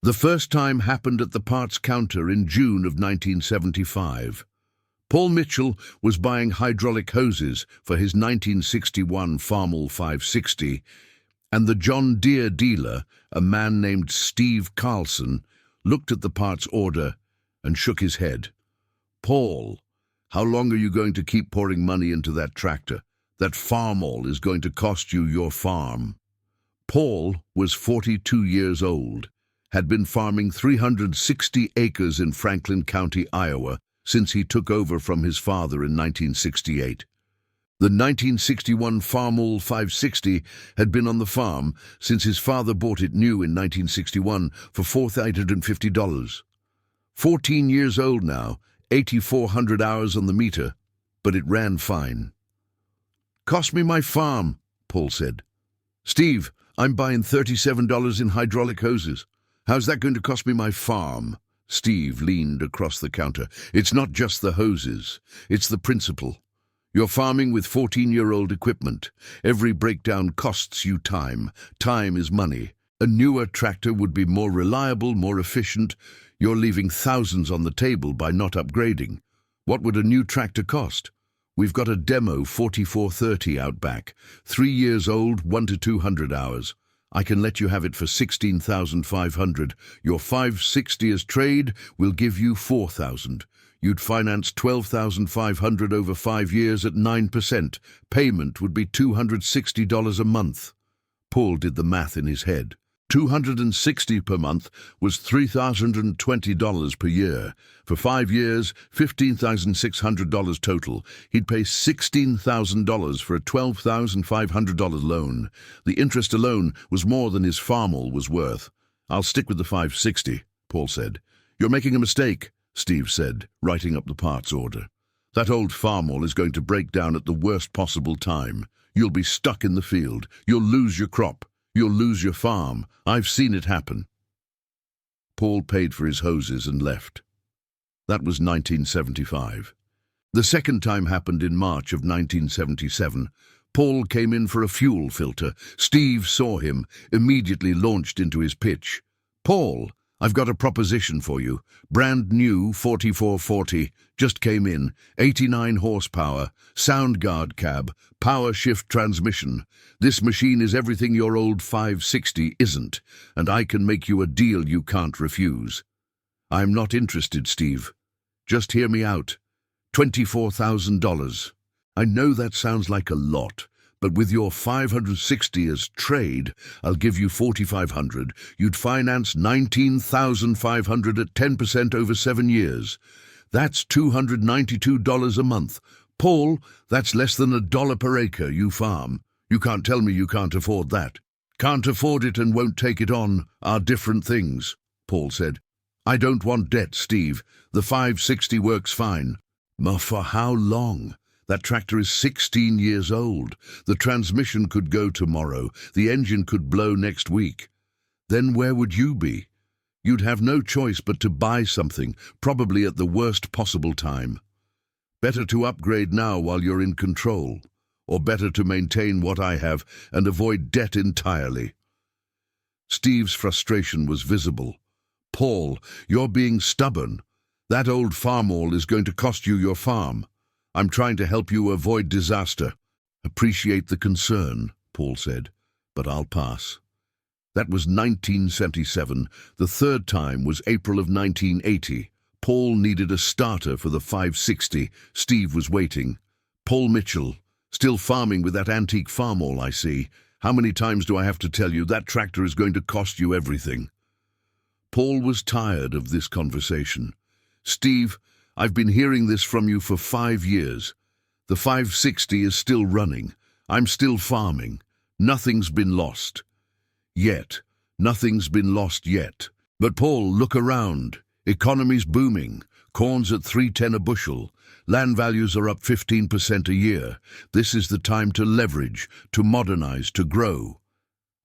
The first time happened at the parts counter in June of 1975. Paul Mitchell was buying hydraulic hoses for his 1961 Farmall 560, and the John Deere dealer, a man named Steve Carlson, looked at the parts order and shook his head. "Paul, how long are you going to keep pouring money into that tractor? That Farmall is going to cost you your farm." Paul was 42 years old, had been farming 360 acres in Franklin County, Iowa, since he took over from his father in 1968. The 1961 Farmall 560 had been on the farm since his father bought it new in 1961 for $4,850. 14 years old now, 8,400 hours on the meter, but it ran fine. "Cost me my farm," Paul said. "Steve, I'm buying $37 in hydraulic hoses. How's that going to cost me my farm?" Steve leaned across the counter. "It's not just the hoses, it's the principle. You're farming with 14-year-old equipment. Every breakdown costs you time. Time is money. A newer tractor would be more reliable, more efficient. You're leaving thousands on the table by not upgrading. What would a new tractor cost? We've got a demo 4430 out back, 3 years old, 1 to 200 hours. I can let you have it for $16,500. Your 560 as trade will give you $4,000. You'd finance $12,500 over 5 years at 9%. Payment would be $260 a month. Paul did the math in his head. $260 per month was $3,020 per year. For 5 years, $15,600 total. He'd pay $16,000 for a $12,500 loan. The interest alone was more than his Farmall was worth. "I'll stick with the 560, Paul said. "You're making a mistake," Steve said, writing up the parts order. "That old Farmall is going to break down at the worst possible time. You'll be stuck in the field. You'll lose your crop. You'll lose your farm. I've seen it happen." Paul paid for his hoses and left. That was 1975. The second time happened in March of 1977. Paul came in for a fuel filter. Steve saw him, immediately launched into his pitch. "Paul, I've got a proposition for you. Brand new 4440, just came in, 89 horsepower, sound guard cab, power shift transmission. This machine is everything your old 560 isn't, and I can make you a deal you can't refuse." "I'm not interested, Steve. Just hear me out. $24,000. I know that sounds like a lot, but with your 560 as trade, I'll give you $4,500. You'd finance $19,500 at 10% over 7 years. That's $292 a month. Paul, that's less than $1 per acre you farm. You can't tell me you can't afford that." "Can't afford it and won't take it on are different things," Paul said. "I don't want debt, Steve. The 560 works fine." "For how long? That tractor is 16 years old. The transmission could go tomorrow. The engine could blow next week. Then where would you be? You'd have no choice but to buy something, probably at the worst possible time. Better to upgrade now while you're in control, or better to maintain what I have and avoid debt entirely." Steve's frustration was visible. "Paul, you're being stubborn. That old Farmall is going to cost you your farm. I'm trying to help you avoid disaster." "Appreciate the concern," Paul said, "but I'll pass." That was 1977. The third time was April of 1980. Paul needed a starter for the 560. Steve was waiting. "Paul Mitchell, still farming with that antique Farmall, I see. How many times do I have to tell you that tractor is going to cost you everything?" Paul was tired of this conversation. "Steve, I've been hearing this from you for 5 years. The 560 is still running. I'm still farming. Nothing's been lost. Yet. Nothing's been lost yet. But Paul, look around. Economy's booming. Corn's at $3.10 a bushel. Land values are up 15% a year. This is the time to leverage, to modernize, to grow.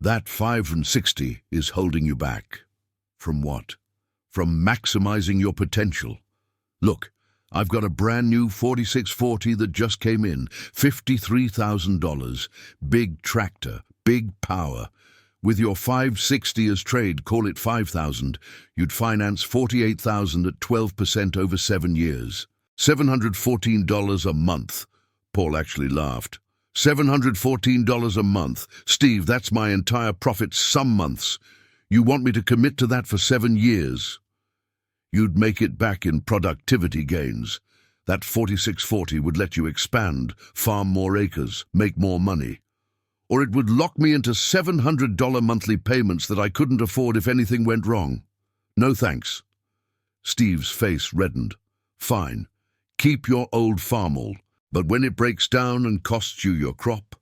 That 560 is holding you back." "From what?" "From maximizing your potential. Look, I've got a brand new 4640 that just came in, $53,000. Big tractor, big power. With your 560 as trade, call it 5,000, you'd finance 48,000 at 12% over 7 years. $714 a month. Paul actually laughed. $714 a month. Steve, that's my entire profit some months. You want me to commit to that for 7 years? You'd make it back in productivity gains. That 4640 would let you expand, farm more acres, make more money. Or it would lock me into $700 monthly payments that I couldn't afford if anything went wrong. No thanks. Steve's face reddened. Fine. Keep your old Farmall, but when it breaks down and costs you your crop,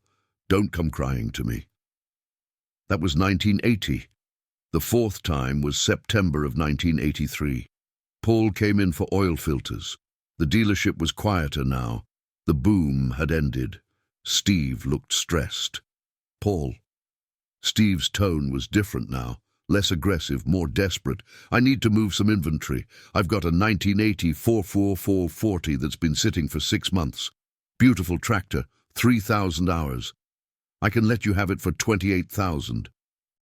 don't come crying to me. That was 1980. The fourth time was September of 1983. Paul came in for oil filters. The dealership was quieter now. The boom had ended. Steve looked stressed. Paul. Steve's tone was different now. Less aggressive, more desperate. I need to move some inventory. I've got a 1980 44440 that's been sitting for 6 months. Beautiful tractor, 3,000 hours. I can let you have it for 28,000.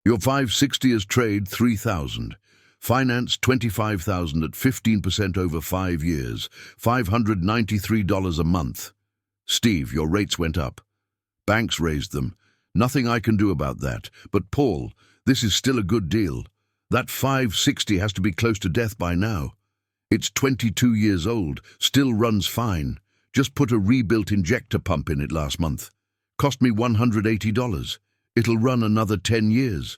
Your 560 is trade, 3,000. Finance 25,000 at 15% over 5 years, $593 a month. Steve, your rates went up. Banks raised them. Nothing I can do about that. But Paul, this is still a good deal. That 560 has to be close to death by now. It's 22 years old, still runs fine. Just put a rebuilt injector pump in it last month. Cost me $180. It'll run another 10 years.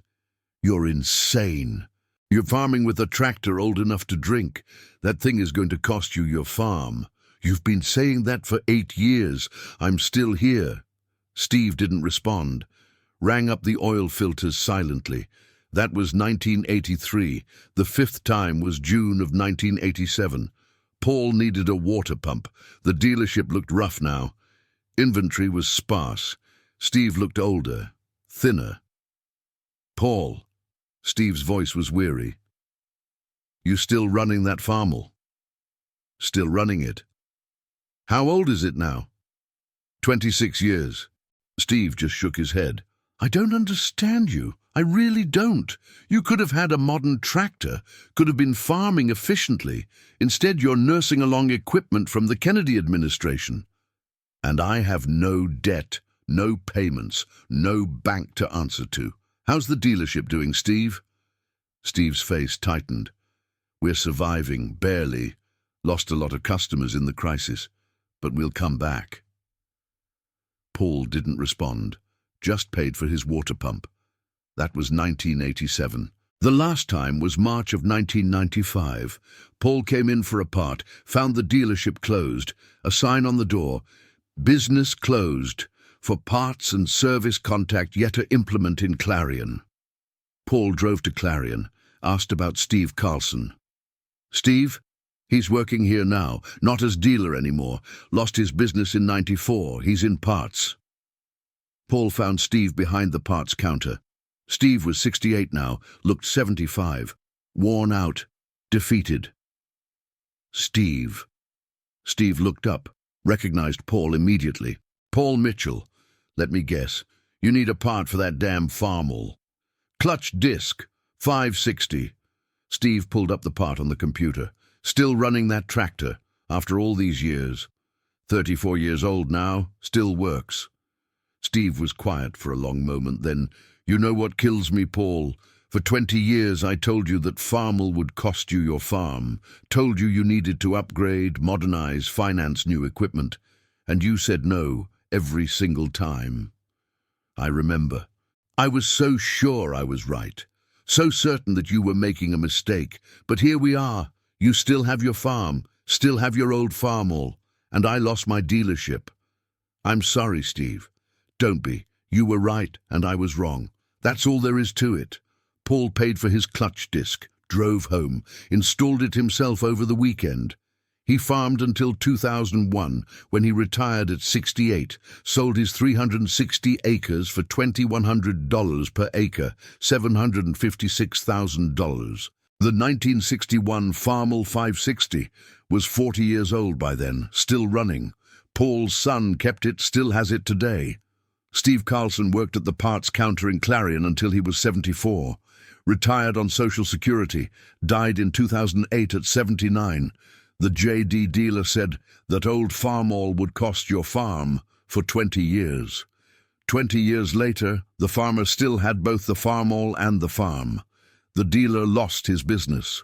You're insane. You're farming with a tractor old enough to drink. That thing is going to cost you your farm. You've been saying that for 8 years. I'm still here. Steve didn't respond. Rang up the oil filters silently. That was 1983. The 5th time was June of 1987. Paul needed a water pump. The dealership looked rough now. Inventory was sparse. Steve looked older, thinner. Paul. Steve's voice was weary. You still running that Farmall? Still running it. How old is it now? 26 years. Steve just shook his head. I don't understand you. I really don't. You could have had a modern tractor, could have been farming efficiently. Instead, you're nursing along equipment from the Kennedy administration. And I have no debt, no payments, no bank to answer to. How's the dealership doing, Steve? Steve's face tightened. We're surviving, barely. Lost a lot of customers in the crisis, but we'll come back. Paul didn't respond, just paid for his water pump. That was 1987. The last time was March of 1995. Paul came in for a part, found the dealership closed, a sign on the door, business closed, for parts and service contact yet to implement in Clarion. Paul drove to Clarion, asked about Steve Carlson. Steve? He's working here now, not as dealer anymore. Lost his business in '94. He's in parts. Paul found Steve behind the parts counter. Steve was 68 now, looked 75, worn out, defeated. Steve. Steve looked up, recognized Paul immediately. Paul Mitchell. Let me guess. You need a part for that damn Farmall. Clutch disc, 560. Steve pulled up the part on the computer. Still running that tractor, after all these years. 34 years old now, still works. Steve was quiet for a long moment, then, you know what kills me, Paul? For 20 years I told you that Farmall would cost you your farm, told you you needed to upgrade, modernize, finance new equipment, and you said no every single time. I remember. I was so sure I was right, so certain that you were making a mistake, but here we are. You still have your farm, still have your old Farmall, and I lost my dealership. I'm sorry, Steve. Don't be. You were right, and I was wrong. That's all there is to it. Paul paid for his clutch disc, drove home, installed it himself over the weekend. He farmed until 2001, when he retired at 68, sold his 360 acres for $2,100 per acre, $756,000. The 1961 Farmall 560 was 40 years old by then, still running. Paul's son kept it, still has it today. Steve Carlson worked at the parts counter in Clarion until he was 74, retired on Social Security, died in 2008 at 79. The JD dealer said that old Farmall would cost your farm for 20 years. 20 years later, the farmer still had both the Farmall and the farm. The dealer lost his business.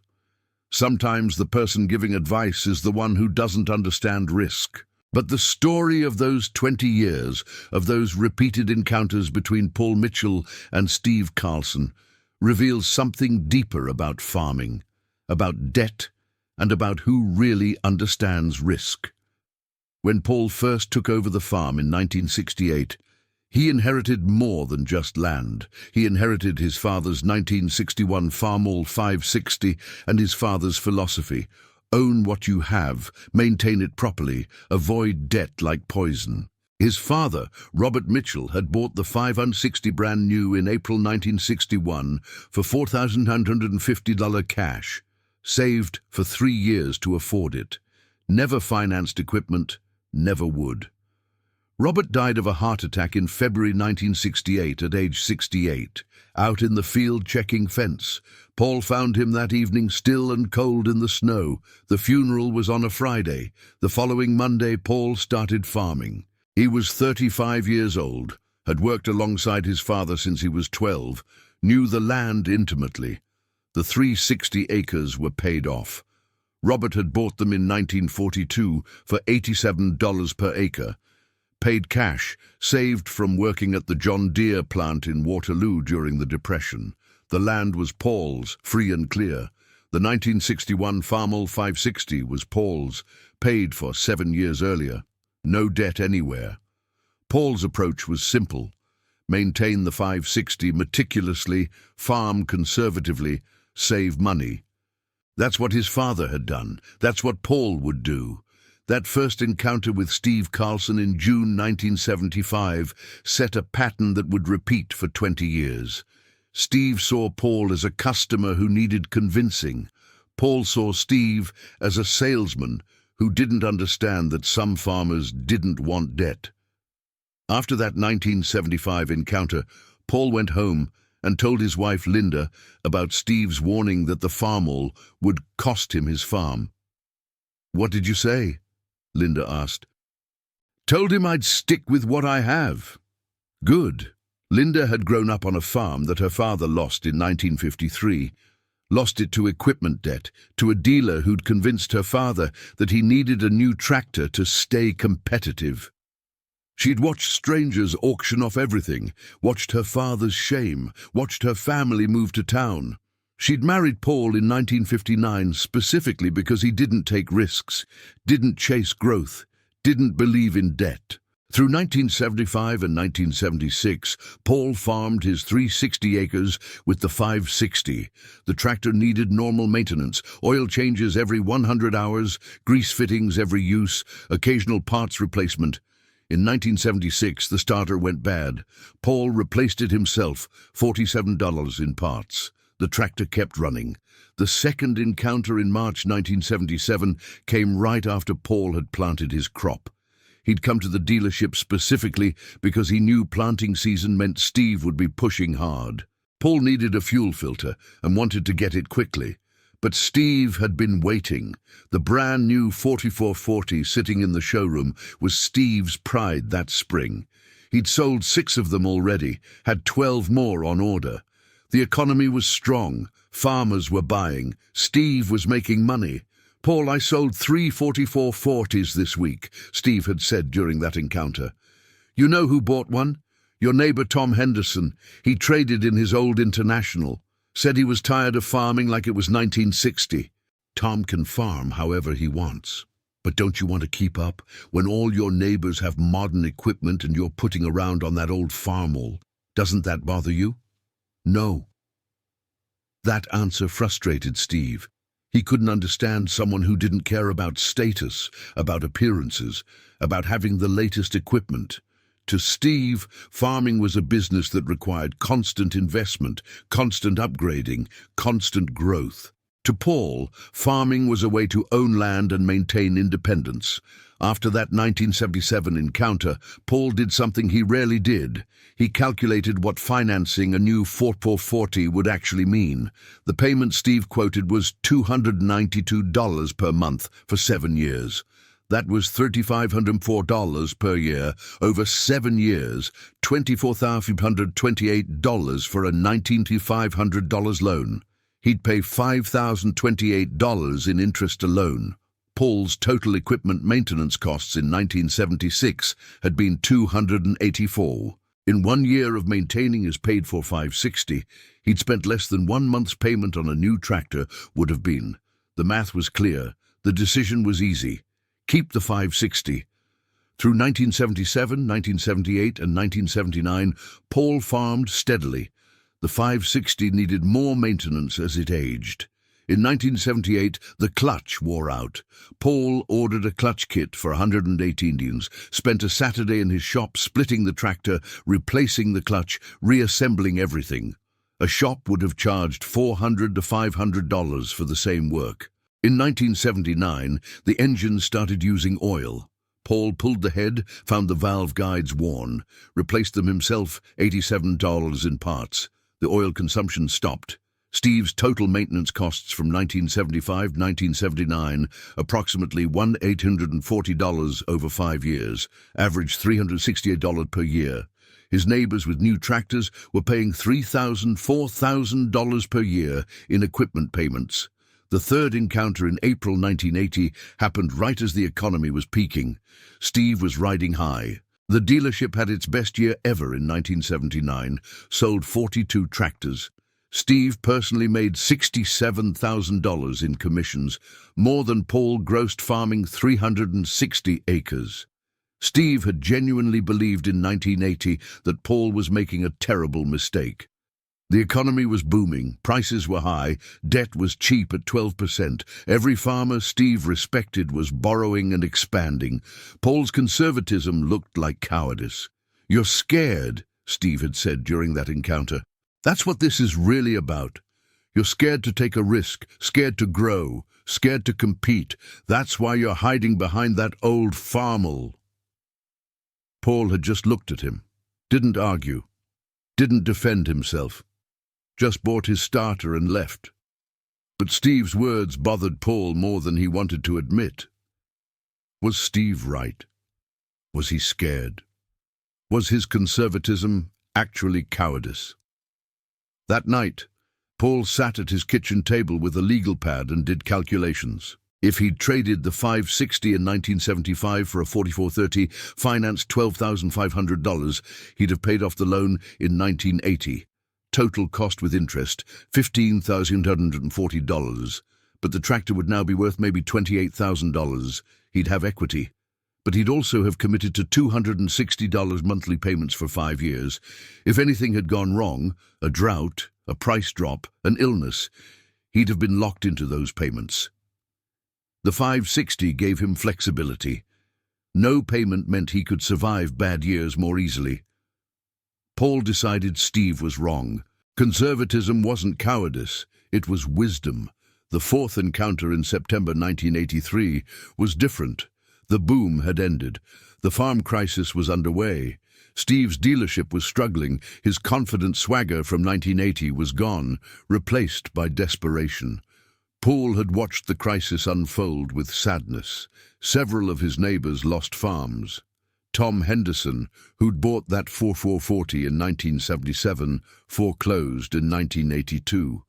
Sometimes the person giving advice is the one who doesn't understand risk. But the story of those 20 years, of those repeated encounters between Paul Mitchell and Steve Carlson, reveals something deeper about farming, about debt, and about who really understands risk. When Paul first took over the farm in 1968, he inherited more than just land. He inherited his father's 1961 Farmall 560 and his father's philosophy: own what you have, maintain it properly, avoid debt like poison. His father, Robert Mitchell, had bought the 560 brand new in April 1961 for $4,950 cash, saved for 3 years to afford it. Never financed equipment, never would. Robert died of a heart attack in February 1968 at age 68, out in the field checking fence. Paul found him that evening still and cold in the snow. The funeral was on a Friday. The following Monday, Paul started farming. He was 35 years old, had worked alongside his father since he was 12, knew the land intimately. The 360 acres were paid off. Robert had bought them in 1942 for $87 per acre. Paid cash, saved from working at the John Deere plant in Waterloo during the Depression. The land was Paul's, free and clear. The 1961 Farmall 560 was Paul's, paid for 7 years earlier. No debt anywhere. Paul's approach was simple: maintain the 560 meticulously, farm conservatively, save money. That's what his father had done. That's what Paul would do. That first encounter with Steve Carlson in June 1975 set a pattern that would repeat for 20 years. Steve saw Paul as a customer who needed convincing. Paul saw Steve as a salesman who didn't understand that some farmers didn't want debt. After that 1975 encounter, Paul went home and told his wife Linda about Steve's warning that the Farmall would cost him his farm. "What did you say?" Linda asked. "Told him I'd stick with what I have." Good. Linda had grown up on a farm that her father lost in 1953. Lost it to equipment debt, to a dealer who'd convinced her father that he needed a new tractor to stay competitive. She'd watched strangers auction off everything, watched her father's shame, watched her family move to town. She'd married Paul in 1959 specifically because he didn't take risks, didn't chase growth, didn't believe in debt. Through 1975 and 1976, Paul farmed his 360 acres with the 560. The tractor needed normal maintenance, oil changes every 100 hours, grease fittings every use, occasional parts replacement. In 1976, the starter went bad. Paul replaced it himself, $47 in parts. The tractor kept running. The second encounter in March 1977 came right after Paul had planted his crop. He'd come to the dealership specifically because he knew planting season meant Steve would be pushing hard. Paul needed a fuel filter and wanted to get it quickly. But Steve had been waiting. The brand new 4440 sitting in the showroom was Steve's pride that spring. He'd sold 6 of them already, had 12 more on order. The economy was strong. Farmers were buying. Steve was making money. "Paul, I sold 3 4440s this week," Steve had said during that encounter. "You know who bought one? Your neighbor Tom Henderson. He traded in his old International. Said he was tired of farming like it was 1960. Tom can farm however he wants. But don't you want to keep up when all your neighbors have modern equipment and you're putting around on that old Farmall? Doesn't that bother you?" No. That answer frustrated Steve. He couldn't understand someone who didn't care about status, about appearances, about having the latest equipment. To Steve, farming was a business that required constant investment, constant upgrading, constant growth. To Paul, farming was a way to own land and maintain independence. After that 1977 encounter, Paul did something he rarely did. He calculated what financing a new 4x40 would actually mean. The payment Steve quoted was $292 per month for 7 years. That was $3,504 per year over 7 years, $24,528 for a $19,500 loan. He'd pay $5,028 in interest alone. Paul's total equipment maintenance costs in 1976 had been $284. In 1 year of maintaining his paid-for 560, he'd spent less than 1 month's payment on a new tractor would have been. The math was clear. The decision was easy. Keep the 560. Through 1977, 1978, and 1979, Paul farmed steadily. The 560 needed more maintenance as it aged. In 1978, the clutch wore out. Paul ordered a clutch kit for 108 Indians, spent a Saturday in his shop splitting the tractor, replacing the clutch, reassembling everything. A shop would have charged $400 to $500 for the same work. In 1979, the engine started using oil. Paul pulled the head, found the valve guides worn, replaced them himself, $87 in parts. The oil consumption stopped. Steve's total maintenance costs from 1975-1979, approximately $1,840 over 5 years, averaged $368 per year. His neighbors with new tractors were paying $3,000, $4,000 per year in equipment payments. The third encounter in April 1980 happened right as the economy was peaking. Steve was riding high. The dealership had its best year ever in 1979, sold 42 tractors. Steve personally made $67,000 in commissions, more than Paul grossed farming 360 acres. Steve had genuinely believed in 1980 that Paul was making a terrible mistake. The economy was booming, prices were high, debt was cheap at 12%. Every farmer Steve respected was borrowing and expanding. Paul's conservatism looked like cowardice. "You're scared," Steve had said during that encounter. "That's what this is really about. You're scared to take a risk, scared to grow, scared to compete. That's why you're hiding behind that old Farmall." Paul had just looked at him, didn't argue, didn't defend himself. Just bought his starter and left. But Steve's words bothered Paul more than he wanted to admit. Was Steve right? Was he scared? Was his conservatism actually cowardice? That night, Paul sat at his kitchen table with a legal pad and did calculations. If he'd traded the 560 in 1975 for a 4430, financed $12,500, he'd have paid off the loan in 1980. Total cost with interest, $15,840. But the tractor would now be worth maybe $28,000. He'd have equity. But he'd also have committed to $260 monthly payments for 5 years. If anything had gone wrong, a drought, a price drop, an illness, he'd have been locked into those payments. The 560 gave him flexibility. No payment meant he could survive bad years more easily. Paul decided Steve was wrong. Conservatism wasn't cowardice, it was wisdom. The fourth encounter in September 1983 was different. The boom had ended. The farm crisis was underway. Steve's dealership was struggling. His confident swagger from 1980 was gone, replaced by desperation. Paul had watched the crisis unfold with sadness. Several of his neighbors lost farms. Tom Henderson, who'd bought that 4440 in 1977, foreclosed in 1982.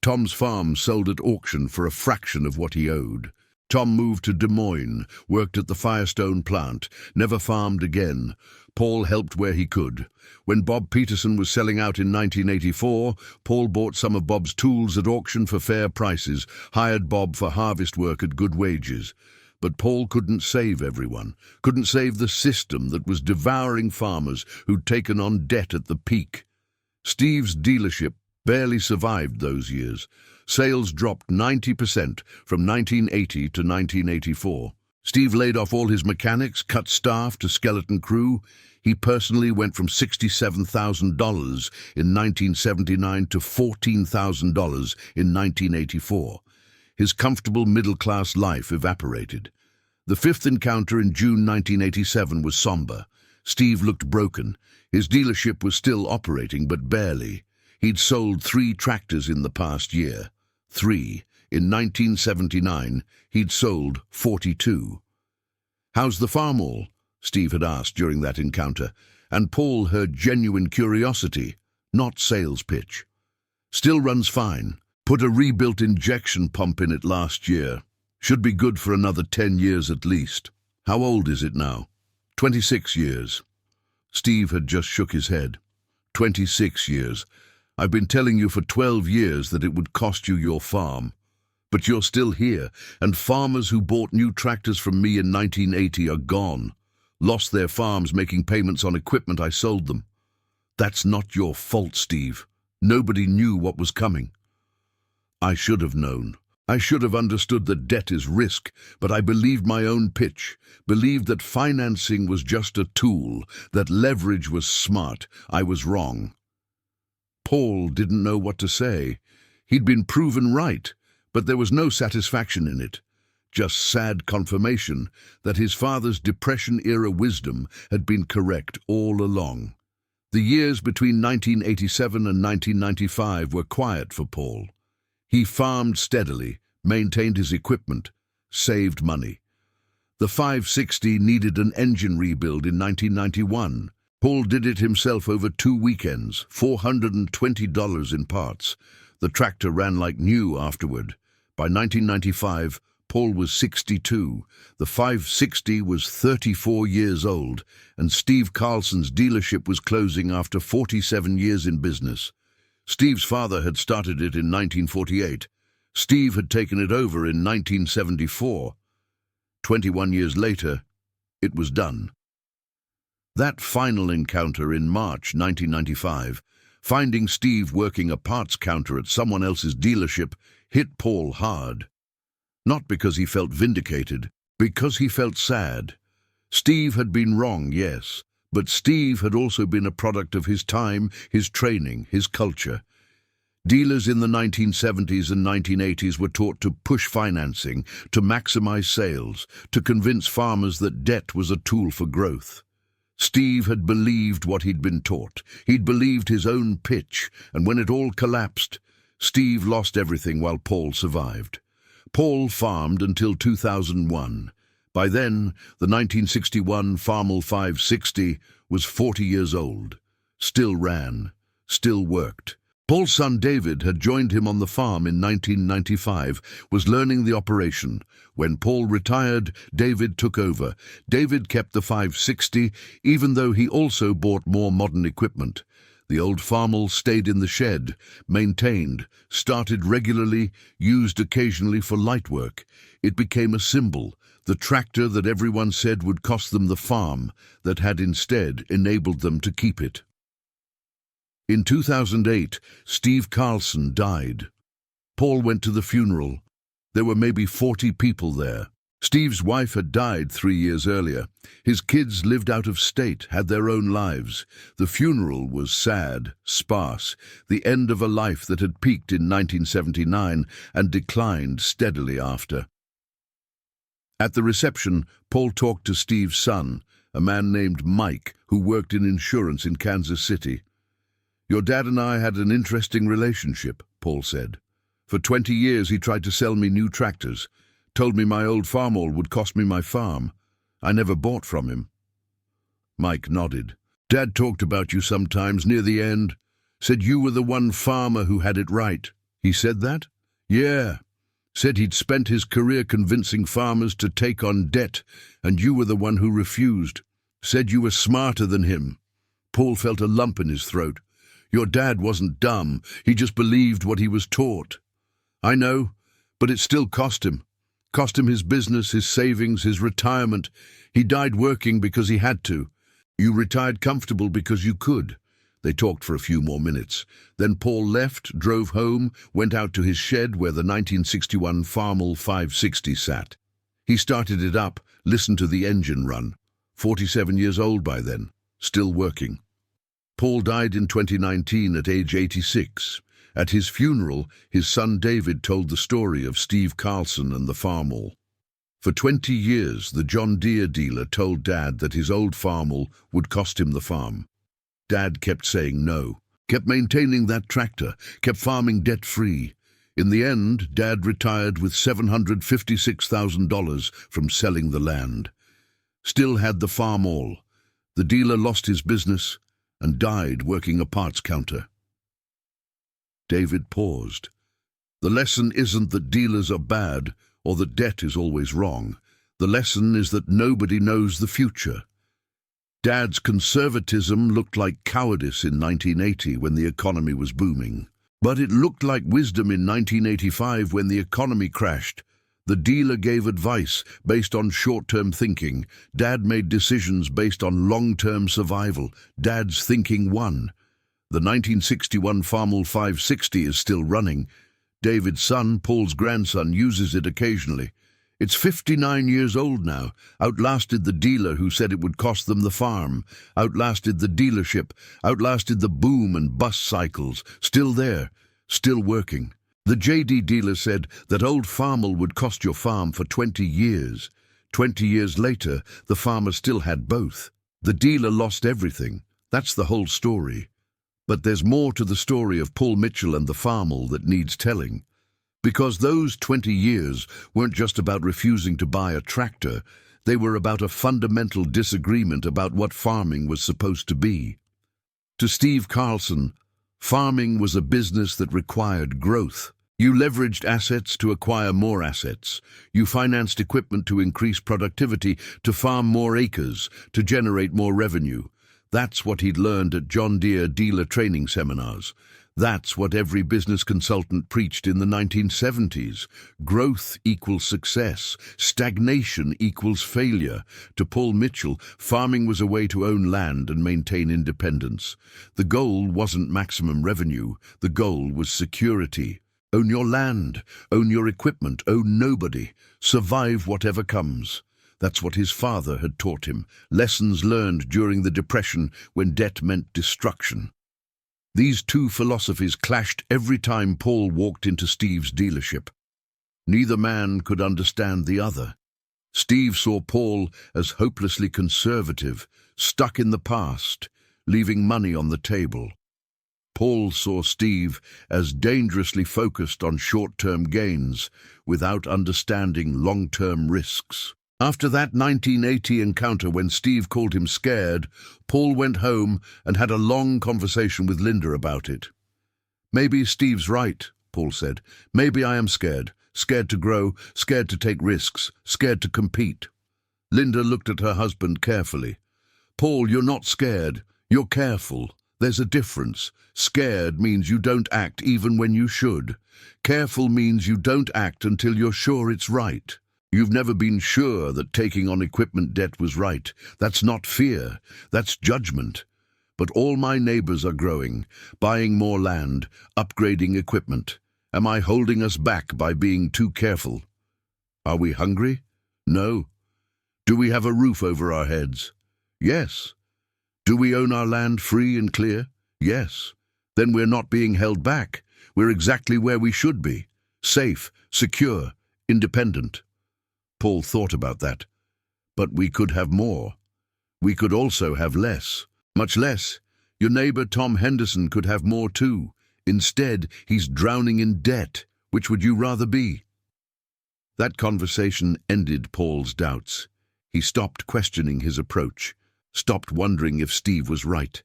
Tom's farm sold at auction for a fraction of what he owed. Tom moved to Des Moines, worked at the Firestone plant, never farmed again. Paul helped where he could. When Bob Peterson was selling out in 1984, Paul bought some of Bob's tools at auction for fair prices, hired Bob for harvest work at good wages. But Paul couldn't save everyone, couldn't save the system that was devouring farmers who'd taken on debt at the peak. Steve's dealership barely survived those years. Sales dropped 90% from 1980 to 1984. Steve laid off all his mechanics, cut staff to skeleton crew. He personally went from $67,000 in 1979 to $14,000 in 1984. His comfortable middle-class life evaporated. The fifth encounter in June 1987 was somber. Steve looked broken. His dealership was still operating, but barely. He'd sold 3 tractors in the past year. 3. In 1979, he'd sold 42. "How's the Farmall?" Steve had asked during that encounter, and Paul heard genuine curiosity, not sales pitch. "Still runs fine. Put a rebuilt injection pump in it last year. Should be good for another 10 years at least." "How old is it now?" 26 years. Steve had just shook his head. 26 years. I've been telling you for 12 years that it would cost you your farm. But you're still here, and farmers who bought new tractors from me in 1980 are gone. Lost their farms making payments on equipment I sold them. That's not your fault, Steve. Nobody knew what was coming. I should have known. I should have understood that debt is risk, but I believed my own pitch, believed that financing was just a tool, that leverage was smart. I was wrong. Paul didn't know what to say. He'd been proven right, but there was no satisfaction in it. Just sad confirmation that his father's Depression-era wisdom had been correct all along. The years between 1987 and 1995 were quiet for Paul. He farmed steadily, maintained his equipment, saved money. The 560 needed an engine rebuild in 1991. Paul did it himself over 2 weekends, $420 in parts. The tractor ran like new afterward. By 1995, Paul was 62. The 560 was 34 years old, and Steve Carlson's dealership was closing after 47 years in business. Steve's father had started it in 1948. Steve had taken it over in 1974. 21 years later, it was done. That final encounter in March 1995, finding Steve working a parts counter at someone else's dealership, hit Paul hard. Not because he felt vindicated, because he felt sad. Steve had been wrong, yes, but Steve had also been a product of his time, his training, his culture. Dealers in the 1970s and 1980s were taught to push financing, to maximize sales, to convince farmers that debt was a tool for growth. Steve had believed what he'd been taught. He'd believed his own pitch, and when it all collapsed, Steve lost everything while Paul survived. Paul farmed until 2001. By then, the 1961 Farmall 560 was 40 years old. Still ran, still worked. Paul's son David had joined him on the farm in 1995, was learning the operation. When Paul retired, David took over. David kept the 560, even though he also bought more modern equipment. The old Farmall stayed in the shed, maintained, started regularly, used occasionally for light work. It became a symbol, the tractor that everyone said would cost them the farm, that had instead enabled them to keep it. In 2008, Steve Carlson died. Paul went to the funeral. There were maybe 40 people there. Steve's wife had died 3 years earlier. His kids lived out of state, had their own lives. The funeral was sad, sparse, the end of a life that had peaked in 1979 and declined steadily after. At the reception, Paul talked to Steve's son, a man named Mike, who worked in insurance in Kansas City. "Your dad and I had an interesting relationship," Paul said. "For 20 years he tried to sell me new tractors, told me my old Farmall would cost me my farm. I never bought from him." Mike nodded. "Dad talked about you sometimes near the end, said you were the one farmer who had it right." "He said that?" "Yeah. Said he'd spent his career convincing farmers to take on debt, and you were the one who refused. Said you were smarter than him." Paul felt a lump in his throat. "Your dad wasn't dumb, he just believed what he was taught." "I know, but it still cost him. Cost him his business, his savings, his retirement. He died working because he had to. You retired comfortable because you could." They talked for a few more minutes. Then Paul left, drove home, went out to his shed where the 1961 Farmall 560 sat. He started it up, listened to the engine run. 47 years old by then, still working. Paul died in 2019 at age 86. At his funeral, his son David told the story of Steve Carlson and the Farmall. For 20 years, the John Deere dealer told Dad that his old Farmall would cost him the farm. Dad kept saying no, kept maintaining that tractor, kept farming debt-free. In the end, Dad retired with $756,000 from selling the land. Still had the Farmall. The dealer lost his business and died working a parts counter. David paused. The lesson isn't that dealers are bad or that debt is always wrong. The lesson is that nobody knows the future. Dad's conservatism looked like cowardice in 1980 when the economy was booming. But it looked like wisdom in 1985 when the economy crashed. The dealer gave advice based on short-term thinking. Dad made decisions based on long-term survival. Dad's thinking won. The 1961 Farmall 560 is still running. David's son, Paul's grandson, uses it occasionally. It's 59 years old now, outlasted the dealer who said it would cost them the farm, outlasted the dealership, outlasted the boom and bust cycles, still there, still working. The JD dealer said that old Farmall would cost your farm for 20 years. 20 years later, the farmer still had both. The dealer lost everything. That's the whole story. But there's more to the story of Paul Mitchell and the Farmall that needs telling. Because those 20 years weren't just about refusing to buy a tractor, they were about a fundamental disagreement about what farming was supposed to be. To Steve Carlson, farming was a business that required growth. You leveraged assets to acquire more assets. You financed equipment to increase productivity, to farm more acres, to generate more revenue. That's what he'd learned at John Deere dealer training seminars. That's what every business consultant preached in the 1970s. Growth equals success. Stagnation equals failure. To Paul Mitchell, farming was a way to own land and maintain independence. The goal wasn't maximum revenue. The goal was security. Own your land. Own your equipment. Own nobody. Survive whatever comes. That's what his father had taught him. Lessons learned during the Depression when debt meant destruction. These two philosophies clashed every time Paul walked into Steve's dealership. Neither man could understand the other. Steve saw Paul as hopelessly conservative, stuck in the past, leaving money on the table. Paul saw Steve as dangerously focused on short-term gains without understanding long-term risks. After that 1980 encounter when Steve called him scared, Paul went home and had a long conversation with Linda about it. "Maybe Steve's right," Paul said. "Maybe I am scared. Scared to grow, scared to take risks, scared to compete." Linda looked at her husband carefully. "Paul, you're not scared. You're careful. There's a difference. Scared means you don't act even when you should. Careful means you don't act until you're sure it's right. You've never been sure that taking on equipment debt was right. That's not fear, that's judgment. But all my neighbors are growing, buying more land, upgrading equipment. Am I holding us back by being too careful? Are we hungry? No. Do we have a roof over our heads? Yes. Do we own our land free and clear? Yes. Then we're not being held back. We're exactly where we should be. Safe, secure, independent. Paul thought about that. But we could have more. We could also have less. Much less. Your neighbor Tom Henderson could have more too. Instead, he's drowning in debt. Which would you rather be? That conversation ended Paul's doubts. He stopped questioning his approach, stopped wondering if Steve was right,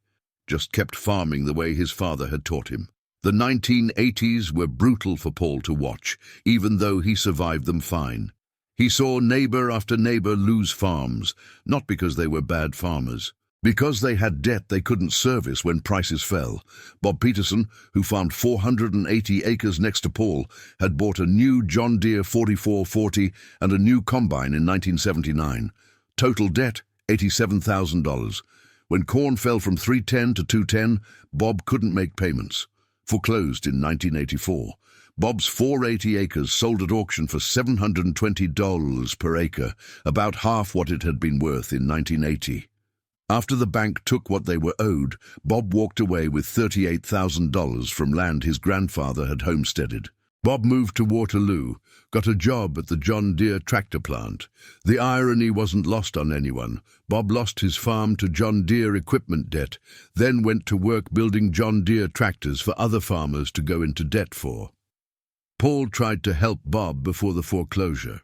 just kept farming the way his father had taught him. The 1980s were brutal for Paul to watch, even though he survived them fine. He saw neighbor after neighbor lose farms, not because they were bad farmers, because they had debt they couldn't service when prices fell. Bob Peterson, who farmed 480 acres next to Paul, had bought a new John Deere 4440 and a new combine in 1979. Total debt, $87,000. When corn fell from 310 to 210, Bob couldn't make payments. Foreclosed in 1984. Bob's 480 acres sold at auction for $720 per acre, about half what it had been worth in 1980. After the bank took what they were owed, Bob walked away with $38,000 from land his grandfather had homesteaded. Bob moved to Waterloo, got a job at the John Deere tractor plant. The irony wasn't lost on anyone. Bob lost his farm to John Deere equipment debt, then went to work building John Deere tractors for other farmers to go into debt for. Paul tried to help Bob before the foreclosure.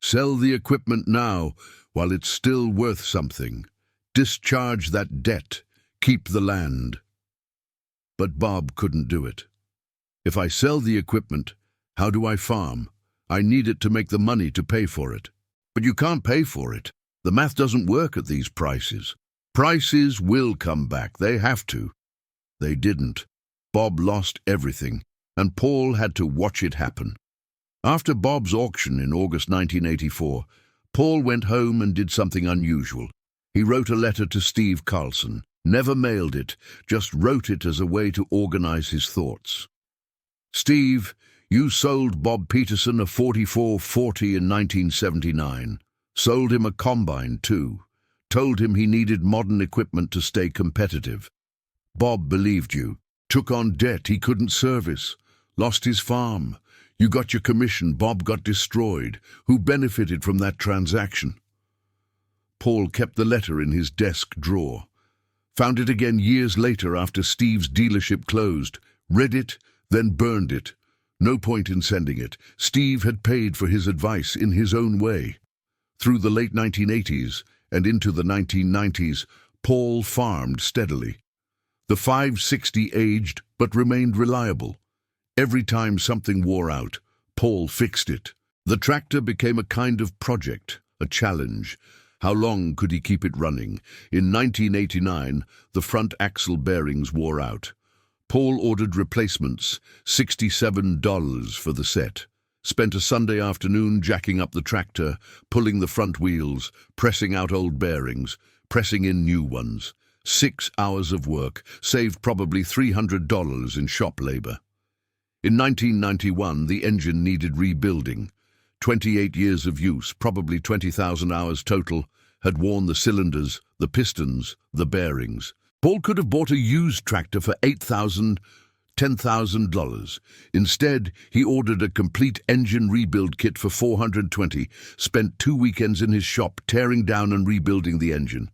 Sell the equipment now while it's still worth something. Discharge that debt. Keep the land. But Bob couldn't do it. If I sell the equipment, how do I farm? I need it to make the money to pay for it. But you can't pay for it. The math doesn't work at these prices. Prices will come back. They have to. They didn't. Bob lost everything, and Paul had to watch it happen. After Bob's auction in August 1984, Paul went home and did something unusual. He wrote a letter to Steve Carlson. Never mailed it, just wrote it as a way to organize his thoughts. Steve, you sold Bob Peterson a 4440 in 1979. Sold him a combine, too. Told him he needed modern equipment to stay competitive. Bob believed you. Took on debt he couldn't service. Lost his farm. You got your commission. Bob got destroyed. Who benefited from that transaction? Paul kept the letter in his desk drawer. Found it again years later after Steve's dealership closed. Read it, then burned it. No point in sending it. Steve had paid for his advice in his own way. Through the late 1980s and into the 1990s, Paul farmed steadily. The 560 aged but remained reliable. Every time something wore out, Paul fixed it. The tractor became a kind of project, a challenge. How long could he keep it running? In 1989, the front axle bearings wore out. Paul ordered replacements, $67 for the set. Spent a Sunday afternoon jacking up the tractor, pulling the front wheels, pressing out old bearings, pressing in new ones. 6 hours of work, saved probably $300 in shop labor. In 1991, the engine needed rebuilding. 28 years of use, probably 20,000 hours total, had worn the cylinders, the pistons, the bearings. Paul could have bought a used tractor for $8,000, $10,000. Instead, he ordered a complete engine rebuild kit for $420, spent 2 weekends in his shop tearing down and rebuilding the engine.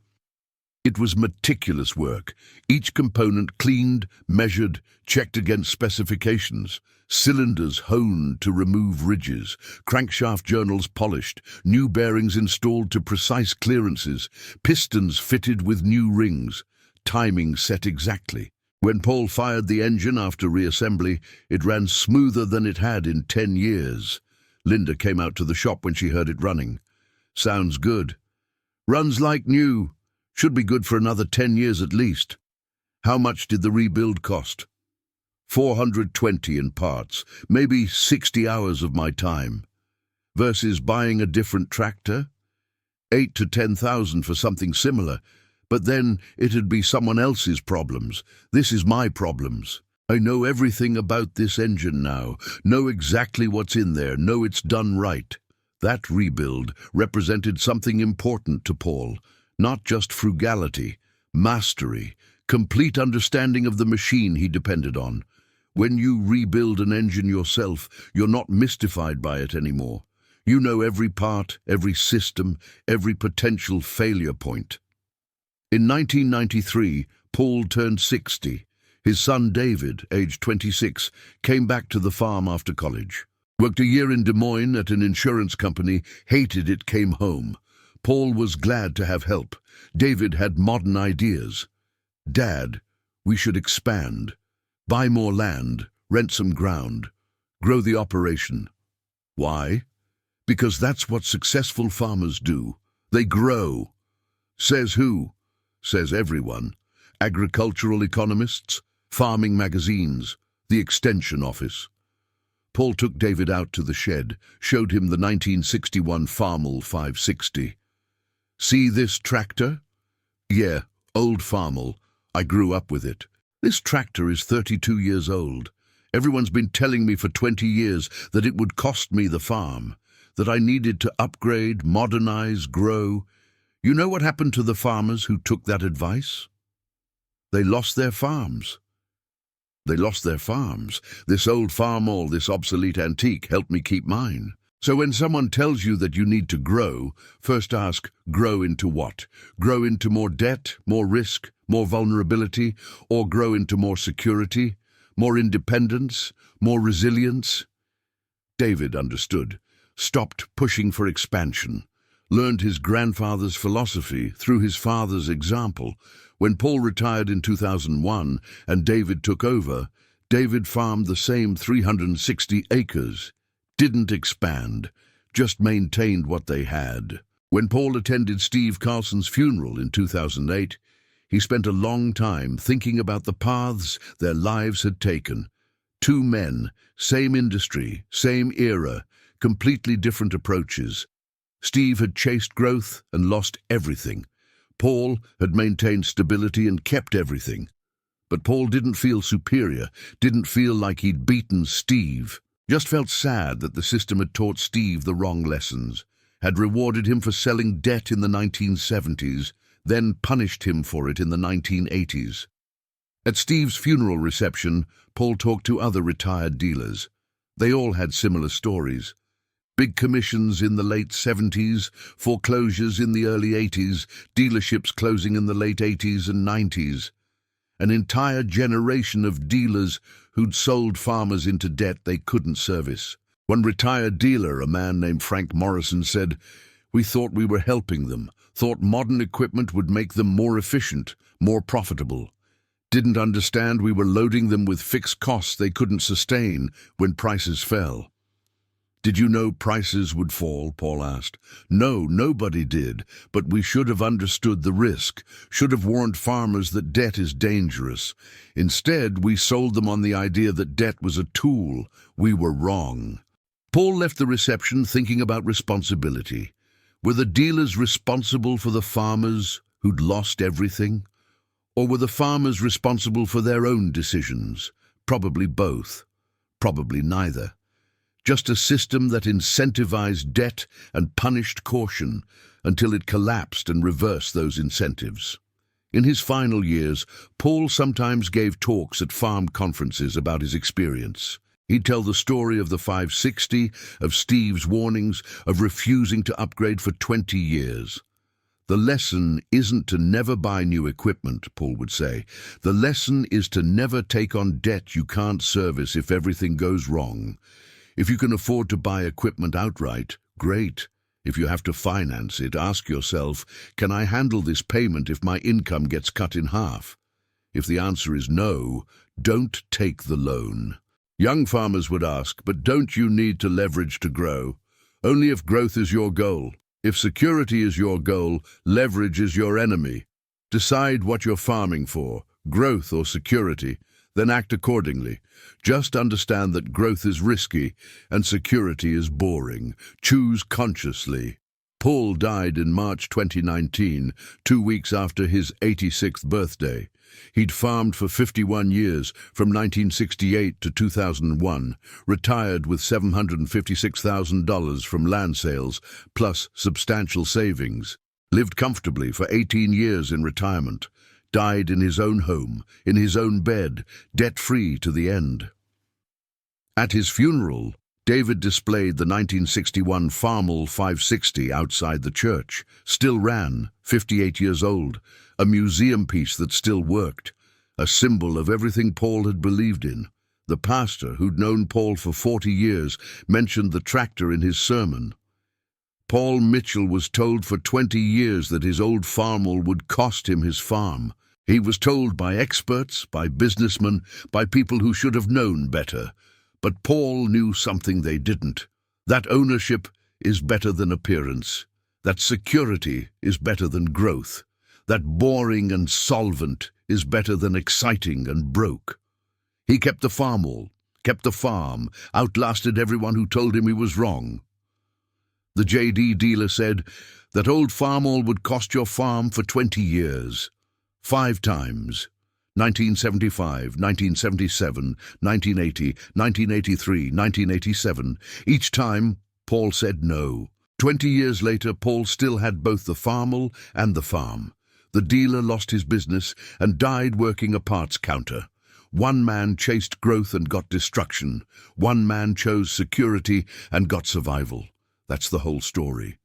It was meticulous work, each component cleaned, measured, checked against specifications, cylinders honed to remove ridges, crankshaft journals polished, new bearings installed to precise clearances, pistons fitted with new rings, timing set exactly. When Paul fired the engine after reassembly, it ran smoother than it had in 10 years. Linda came out to the shop when she heard it running. Sounds good. Runs like new. Should be good for another 10 years at least. How much did the rebuild cost? $420 in parts, maybe 60 hours of my time. Versus buying a different tractor? 8 to 10,000 for something similar, but then it'd be someone else's problems. This is my problems. I know everything about this engine now, know exactly what's in there, know it's done right. That rebuild represented something important to Paul. Not just frugality, mastery, complete understanding of the machine he depended on. When you rebuild an engine yourself, you're not mystified by it anymore. You know every part, every system, every potential failure point. In 1993, Paul turned 60. His son David, aged 26, came back to the farm after college. Worked a year in Des Moines at an insurance company, hated it, came home. Paul was glad to have help. David had modern ideas. Dad, we should expand. Buy more land, rent some ground, grow the operation. Why? Because that's what successful farmers do. They grow. Says who? Says everyone. Agricultural economists, farming magazines, the extension office. Paul took David out to the shed, showed him the 1961 Farmall 560. See this tractor? Yeah, old Farmall. I grew up with it. This tractor is 32 years old. Everyone's been telling me for 20 years that it would cost me the farm, that I needed to upgrade, modernize, grow. You know what happened to the farmers who took that advice? They lost their farms. They lost their farms. This old Farmall, this obsolete antique, helped me keep mine. So when someone tells you that you need to grow, first ask, grow into what? Grow into more debt, more risk, more vulnerability, or grow into more security, more independence, more resilience? David understood, stopped pushing for expansion, learned his grandfather's philosophy through his father's example. When Paul retired in 2001 and David took over, David farmed the same 360 acres, didn't expand, just maintained what they had. When Paul attended Steve Carlson's funeral in 2008, he spent a long time thinking about the paths their lives had taken. Two men, same industry, same era, completely different approaches. Steve had chased growth and lost everything. Paul had maintained stability and kept everything. But Paul didn't feel superior, didn't feel like he'd beaten Steve. Just felt sad that the system had taught Steve the wrong lessons, had rewarded him for selling debt in the 1970s, then punished him for it in the 1980s. At Steve's funeral reception, Paul talked to other retired dealers. They all had similar stories. Big commissions in the late 70s, foreclosures in the early 80s, dealerships closing in the late 80s and 90s. An entire generation of dealers who'd sold farmers into debt they couldn't service. One retired dealer, a man named Frank Morrison, said, "We thought we were helping them, thought modern equipment would make them more efficient, more profitable. Didn't understand we were loading them with fixed costs they couldn't sustain when prices fell." "Did you know prices would fall?" Paul asked. "No, nobody did, but we should have understood the risk, should have warned farmers that debt is dangerous. Instead, we sold them on the idea that debt was a tool. We were wrong." Paul left the reception thinking about responsibility. Were the dealers responsible for the farmers who'd lost everything? Or were the farmers responsible for their own decisions? Probably both. Probably neither. Just a system that incentivized debt and punished caution until it collapsed and reversed those incentives. In his final years, Paul sometimes gave talks at farm conferences about his experience. He'd tell the story of the 560, of Steve's warnings, of refusing to upgrade for 20 years. "The lesson isn't to never buy new equipment," Paul would say. "The lesson is to never take on debt you can't service if everything goes wrong. If you can afford to buy equipment outright, great. If you have to finance it, ask yourself, can I handle this payment if my income gets cut in half? If the answer is no, don't take the loan." Young farmers would ask, "But don't you need to leverage to grow?" "Only if growth is your goal. If security is your goal, leverage is your enemy. Decide what you're farming for, growth or security, then act accordingly. Just understand that growth is risky and security is boring. Choose consciously." Paul died in March 2019, 2 weeks after his 86th birthday. He'd farmed for 51 years, from 1968 to 2001, retired with $756,000 from land sales, plus substantial savings. Lived comfortably for 18 years in retirement. Died in his own home, in his own bed, debt-free to the end. At his funeral, David displayed the 1961 Farmall 560 outside the church. Still ran, 58 years old, a museum piece that still worked, a symbol of everything Paul had believed in. The pastor, who'd known Paul for 40 years, mentioned the tractor in his sermon. Paul Mitchell was told for 20 years that his old Farmall would cost him his farm. He was told by experts, by businessmen, by people who should have known better. But Paul knew something they didn't. That ownership is better than appearance. That security is better than growth. That boring and solvent is better than exciting and broke. He kept the Farmall, kept the farm, outlasted everyone who told him he was wrong. The JD dealer said, "That old Farmall would cost your farm for 20 years. 5 times. 1975, 1977, 1980, 1983, 1987. Each time, Paul said no. 20 years later, Paul still had both the Farmall and the farm. The dealer lost his business and died working a parts counter. One man chased growth and got destruction. One man chose security and got survival. That's the whole story.